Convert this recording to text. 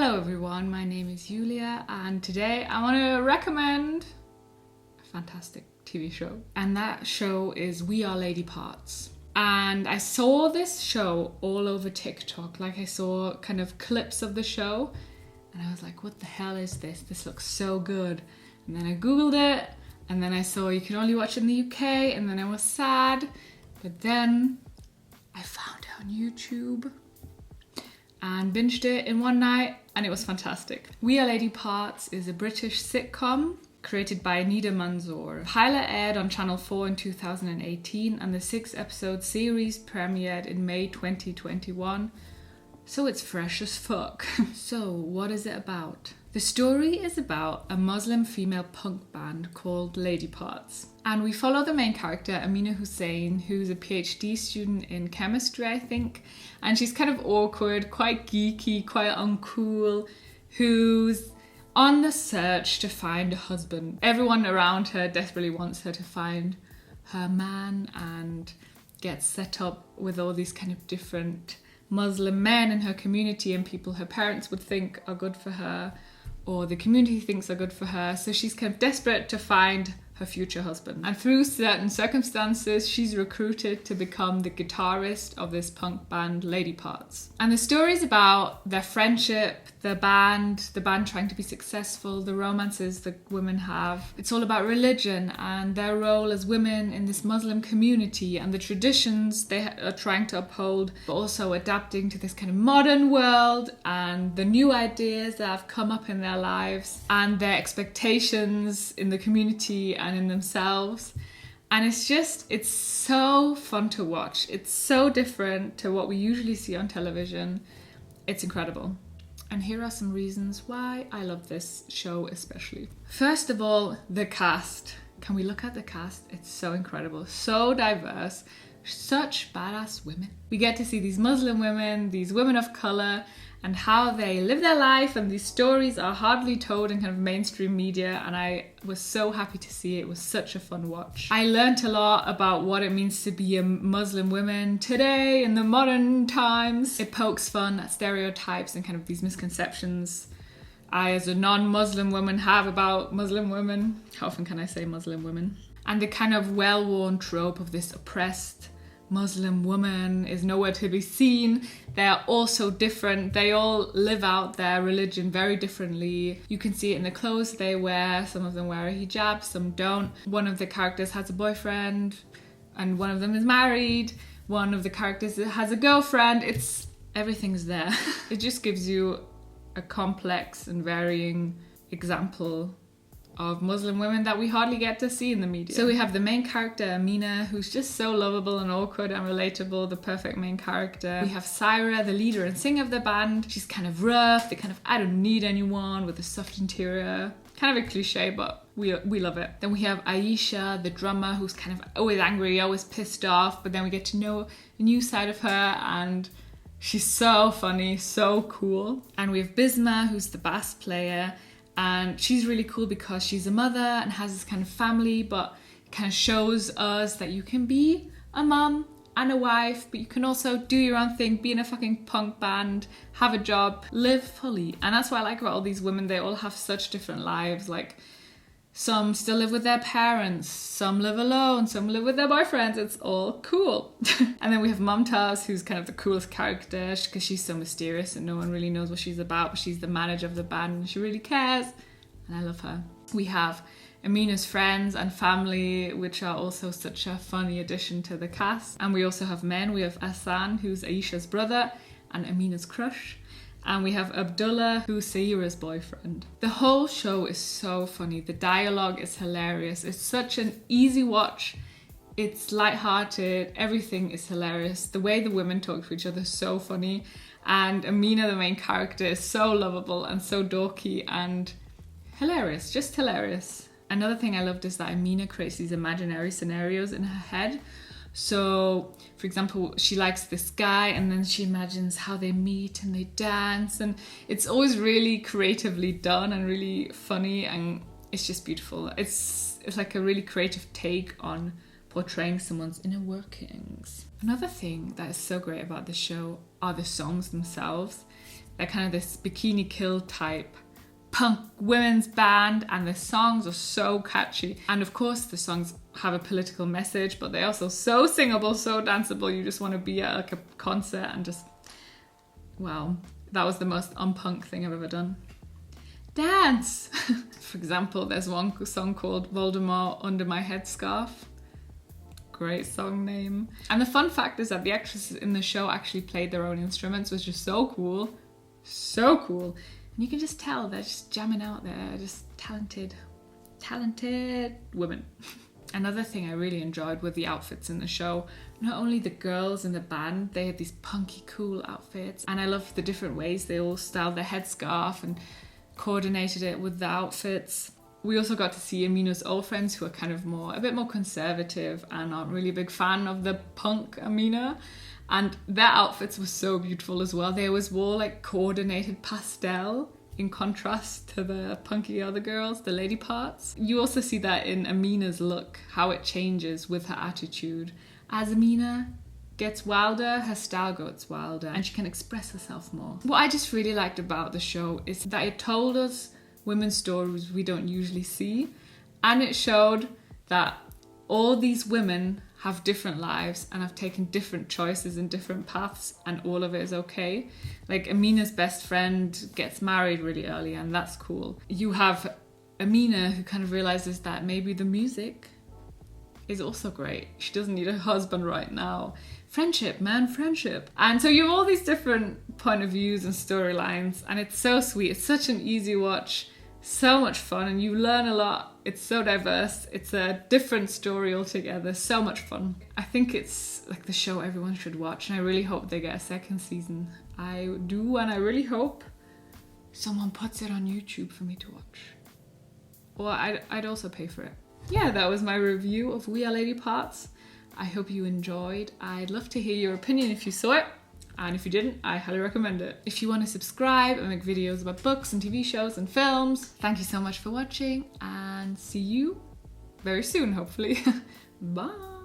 Hello everyone, my name is Julia and today I want to recommend a fantastic TV show. And that show is We Are Lady Parts. And I saw this show all over TikTok, like I saw kind of clips of the show and I was like, what the hell is this? This looks so good. And then I googled it and then I saw you can only watch it in the UK and then I was sad. But then I found it on YouTube and binged it in one night and it was fantastic. We Are Lady Parts is a British sitcom created by Nida Manzoor. Pilot aired on Channel 4 in 2018 and the 6-episode series premiered in May 2021. So it's fresh as fuck. So what is it about? The story is about a Muslim female punk band called Lady Parts. And we follow the main character, Amina Hussein, who's a PhD student in chemistry, I think. And she's kind of awkward, quite geeky, quite uncool, who's on the search to find a husband. Everyone around her desperately wants her to find her man and get set up with all these kind of different Muslim men in her community and people her parents would think are good for her or the community thinks are good for her. So she's kind of desperate to find her future husband. And through certain circumstances, she's recruited to become the guitarist of this punk band, Lady Parts. And the story is about their friendship, the band trying to be successful, the romances the women have. It's all about religion and their role as women in this Muslim community and the traditions they are trying to uphold, but also adapting to this kind of modern world and the new ideas that have come up in their lives and their expectations in the community and in themselves. And it's so fun to watch. It's so different to what we usually see on television. It's incredible. And here are some reasons why I love this show especially. First of all, the cast. Can we look at the cast? It's so incredible, so diverse, such badass women. We get to see these Muslim women, these women of colour, and how they live their life, and these stories are hardly told in kind of mainstream media, and I was so happy to see it. It was such a fun watch. I learnt a lot about what it means to be a Muslim woman today in the modern times. It pokes fun at stereotypes and kind of these misconceptions I as a non-Muslim woman have about Muslim women. How often can I say Muslim women? And the kind of well-worn trope of this oppressed Muslim woman is nowhere to be seen. They are all so different. They all live out their religion very differently. You can see it in the clothes they wear. Some of them wear a hijab, some don't. One of the characters has a boyfriend and one of them is married. One of the characters has a girlfriend. Everything's there. It just gives you a complex and varying example of Muslim women that we hardly get to see in the media. So we have the main character, Amina, who's just so lovable and awkward and relatable, the perfect main character. We have Saira, the leader and singer of the band. She's kind of rough, I don't need anyone, with a soft interior. Kind of a cliche, but we love it. Then we have Ayesha, the drummer, who's kind of always angry, always pissed off, but then we get to know a new side of her and she's so funny, so cool. And we have Bisma, who's the bass player. And she's really cool because she's a mother and has this kind of family, but it kind of shows us that you can be a mum and a wife, but you can also do your own thing, be in a fucking punk band, have a job, live fully. And that's what I like about all these women. They all have such different lives. Like, some still live with their parents, some live alone, some live with their boyfriends. It's all cool. And then we have Motamed, who's kind of the coolest character because she's so mysterious and no one really knows what she's about, but she's the manager of the band and she really cares. And I love her. We have Amina's friends and family, which are also such a funny addition to the cast. And we also have men. We have Hassan, who's Ayesha's brother and Amina's crush. And we have Abdullah, who's Saira's boyfriend. The whole show is so funny. The dialogue is hilarious. It's such an easy watch. It's lighthearted. Everything is hilarious. The way the women talk to each other is so funny. And Amina, the main character, is so lovable and so dorky and hilarious. Just hilarious. Another thing I loved is that Amina creates these imaginary scenarios in her head. So, for example, she likes this guy and then she imagines how they meet and they dance, and it's always really creatively done and really funny, and it's just beautiful. It's like a really creative take on portraying someone's inner workings. Another thing that is so great about the show are the songs themselves. They're kind of this Bikini Kill type punk women's band, and the songs are so catchy. And of course the songs have a political message, but they're also so singable, so danceable. You just want to be at like a concert and just, wow, that was the most unpunk thing I've ever done. Dance! For example, there's one song called Voldemort Under My Headscarf. Great song name. And the fun fact is that the actresses in the show actually played their own instruments, which is so cool. So cool. And you can just tell they're just jamming out there, just talented women. Another thing I really enjoyed were the outfits in the show. Not only the girls in the band, they had these punky cool outfits, and I loved the different ways they all styled their headscarf and coordinated it with the outfits. We also got to see Amina's old friends, who are kind of a bit more conservative and aren't really a big fan of the punk Amina. And their outfits were so beautiful as well. They always wore like coordinated pastel in contrast to the punky other girls, the lady parts. You also see that in Amina's look, how it changes with her attitude. As Amina gets wilder, her style gets wilder, and she can express herself more. What I just really liked about the show is that it told us women's stories we don't usually see, and it showed that all these women have different lives and have taken different choices and different paths, and all of it is okay. Like Amina's best friend gets married really early, and that's cool. You have Amina, who kind of realizes that maybe the music is also great. She doesn't need a husband right now. Friendship, man, friendship. And so you have all these different point of views and storylines, and it's so sweet. It's such an easy watch, so much fun, and you learn a lot. It's so diverse. It's a different story altogether. So much fun. I think it's like the show everyone should watch, and I really hope they get a second season. I do, and I really hope someone puts it on YouTube for me to watch. Or I'd also pay for it. Yeah, that was my review of We Are Lady Parts. I hope you enjoyed. I'd love to hear your opinion if you saw it. And if you didn't, I highly recommend it. If you want to subscribe and make videos about books and TV shows and films, thank you so much for watching, and see you very soon, hopefully. Bye.